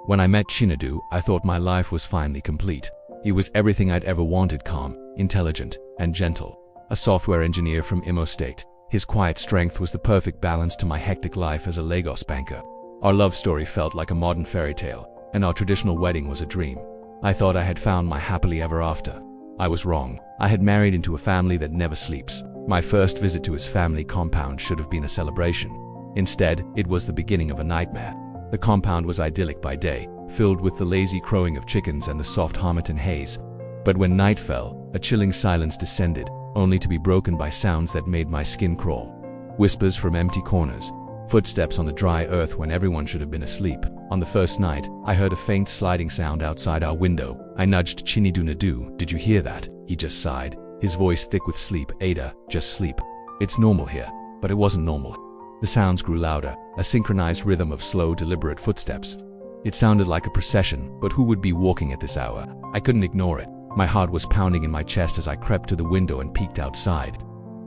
When I met Chinedu, I thought my life was finally complete. He was everything I'd ever wanted: calm, intelligent, and gentle. A software engineer from Imo State, his quiet strength was the perfect balance to my hectic life as a Lagos banker. Our love story felt like a modern fairy tale, and our traditional wedding was a dream. I thought I had found my happily ever after. I was wrong. I had married into a family that never sleeps. My first visit to his family compound should have been a celebration. Instead, it was the beginning of a nightmare. The compound was idyllic by day, filled with the lazy crowing of chickens and the soft Harmattan haze. But when night fell, a chilling silence descended, only to be broken by sounds that made my skin crawl. Whispers from empty corners, footsteps on the dry earth when everyone should have been asleep. On the first night, I heard a faint sliding sound outside our window. I nudged Chinedu. "Nadu, did you hear that?" He just sighed, his voice thick with sleep. "Ada, just sleep. It's normal here." But it wasn't normal. The sounds grew louder, a synchronized rhythm of slow, deliberate footsteps. It sounded like a procession, but who would be walking at this hour? I couldn't ignore it. My heart was pounding in my chest as I crept to the window and peeked outside.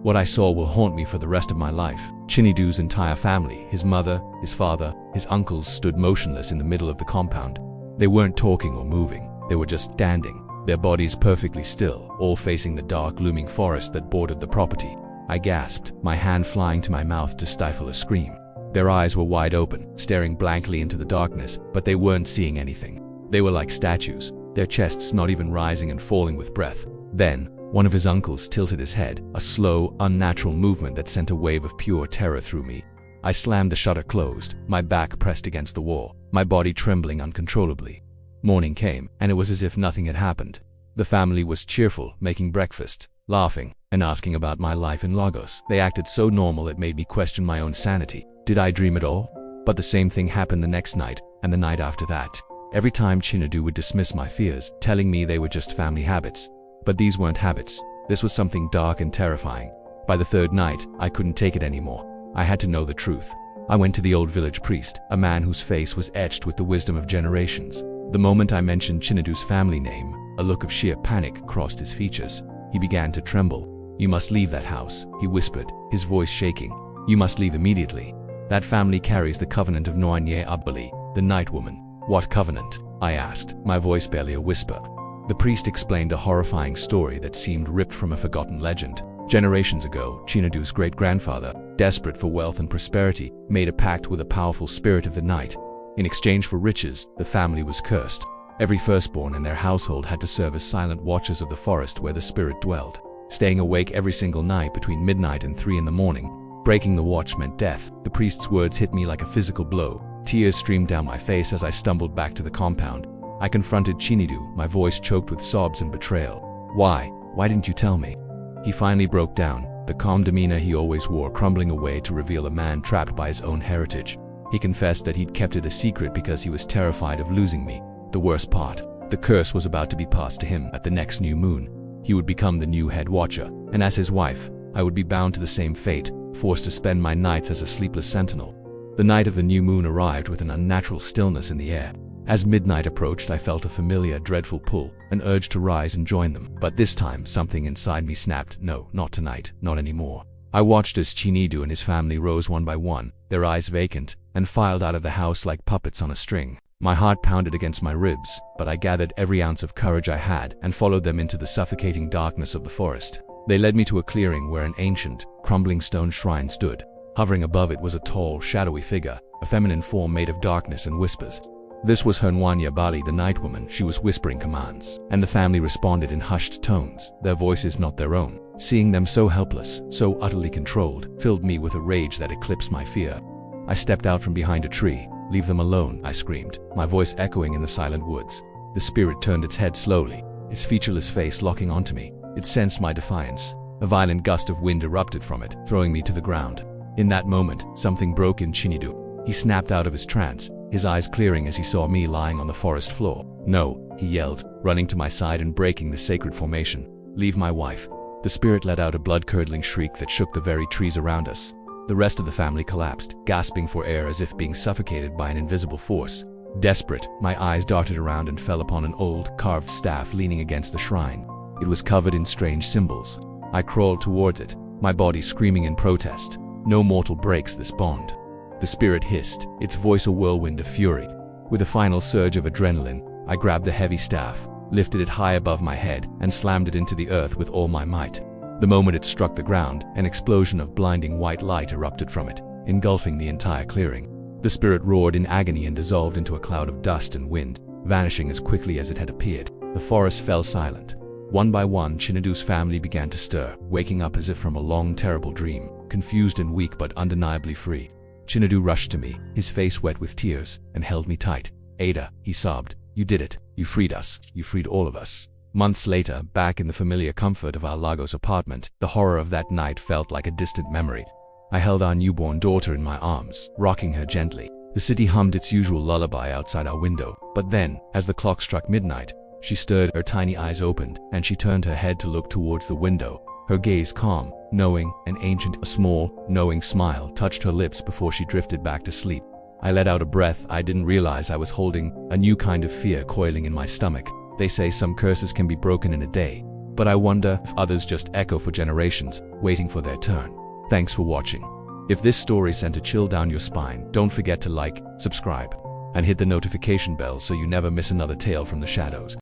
What I saw will haunt me for the rest of my life. Chinedu's entire family, his mother, his father, his uncles, stood motionless in the middle of the compound. They weren't talking or moving, they were just standing, their bodies perfectly still, all facing the dark, looming forest that bordered the property. I gasped, my hand flying to my mouth to stifle a scream. Their eyes were wide open, staring blankly into the darkness, but they weren't seeing anything. They were like statues, their chests not even rising and falling with breath. Then, one of his uncles tilted his head, a slow, unnatural movement that sent a wave of pure terror through me. I slammed the shutter closed, my back pressed against the wall, my body trembling uncontrollably. Morning came, and it was as if nothing had happened. The family was cheerful, making breakfast, laughing, and asking about my life in Lagos. They acted so normal it made me question my own sanity. Did I dream it all? But the same thing happened the next night, and the night after that. Every time Chinedu would dismiss my fears, telling me they were just family habits. But these weren't habits. This was something dark and terrifying. By the third night, I couldn't take it anymore. I had to know the truth. I went to the old village priest, a man whose face was etched with the wisdom of generations. The moment I mentioned Chinedu's family name, a look of sheer panic crossed his features. He began to tremble. "You must leave that house," he whispered, his voice shaking. "You must leave immediately. That family carries the covenant of Noanye Abbali, the night woman." "What covenant?" I asked, my voice barely a whisper. The priest explained a horrifying story that seemed ripped from a forgotten legend. Generations ago, Chinedu's great-grandfather, desperate for wealth and prosperity, made a pact with a powerful spirit of the night. In exchange for riches, the family was cursed. Every firstborn in their household had to serve as silent watchers of the forest where the spirit dwelled, staying awake every single night between midnight and 3 in the morning. Breaking the watch meant death. The priest's words hit me like a physical blow. Tears streamed down my face as I stumbled back to the compound. I confronted Chinedu, my voice choked with sobs and betrayal. Why didn't you tell me?" He finally broke down, the calm demeanor he always wore crumbling away to reveal a man trapped by his own heritage. He confessed that he'd kept it a secret because he was terrified of losing me. The worst part, the curse was about to be passed to him at the next new moon. He would become the new head watcher, and as his wife, I would be bound to the same fate, forced to spend my nights as a sleepless sentinel. The night of the new moon arrived with an unnatural stillness in the air. As midnight approached, I felt a familiar, dreadful pull, an urge to rise and join them. But this time, something inside me snapped, "No, not tonight, not anymore." I watched as Chinedu and his family rose one by one, their eyes vacant, and filed out of the house like puppets on a string. My heart pounded against my ribs, but I gathered every ounce of courage I had and followed them into the suffocating darkness of the forest. They led me to a clearing where an ancient, crumbling stone shrine stood. Hovering above it was a tall, shadowy figure, a feminine form made of darkness and whispers. This was her Noanye Abbali, the night woman. She was whispering commands, and the family responded in hushed tones, their voices not their own. Seeing them so helpless, so utterly controlled, filled me with a rage that eclipsed my fear. I stepped out from behind a tree. "Leave them alone," I screamed, my voice echoing in the silent woods. The spirit turned its head slowly, its featureless face locking onto me. It sensed my defiance. A violent gust of wind erupted from it, throwing me to the ground. In that moment, something broke in Chinedu. He snapped out of his trance, his eyes clearing as he saw me lying on the forest floor. "No," he yelled, running to my side and breaking the sacred formation. "Leave my wife." The spirit let out a blood-curdling shriek that shook the very trees around us. The rest of the family collapsed, gasping for air as if being suffocated by an invisible force. Desperate, my eyes darted around and fell upon an old, carved staff leaning against the shrine. It was covered in strange symbols. I crawled towards it, my body screaming in protest. "No mortal breaks this bond." The spirit hissed, its voice a whirlwind of fury. With a final surge of adrenaline, I grabbed the heavy staff, lifted it high above my head, and slammed it into the earth with all my might. The moment it struck the ground, an explosion of blinding white light erupted from it, engulfing the entire clearing. The spirit roared in agony and dissolved into a cloud of dust and wind, vanishing as quickly as it had appeared. The forest fell silent. One by one, Chinedu's family began to stir, waking up as if from a long, terrible dream, confused and weak but undeniably free. Chinedu rushed to me, his face wet with tears, and held me tight. "Ada," he sobbed, "you did it. You freed us. You freed all of us." Months later, back in the familiar comfort of our Lagos apartment, the horror of that night felt like a distant memory. I held our newborn daughter in my arms, rocking her gently. The city hummed its usual lullaby outside our window, but then, as the clock struck midnight, she stirred, her tiny eyes opened, and she turned her head to look towards the window. Her gaze calm, knowing, and ancient. A small, knowing smile touched her lips before she drifted back to sleep. I let out a breath. I didn't realize I was holding a new kind of fear coiling in my stomach. They say some curses can be broken in a day, but I wonder if others just echo for generations, waiting for their turn. Thanks for watching. If this story sent a chill down your spine, don't forget to like, subscribe, and hit the notification bell so you never miss another tale from the shadows.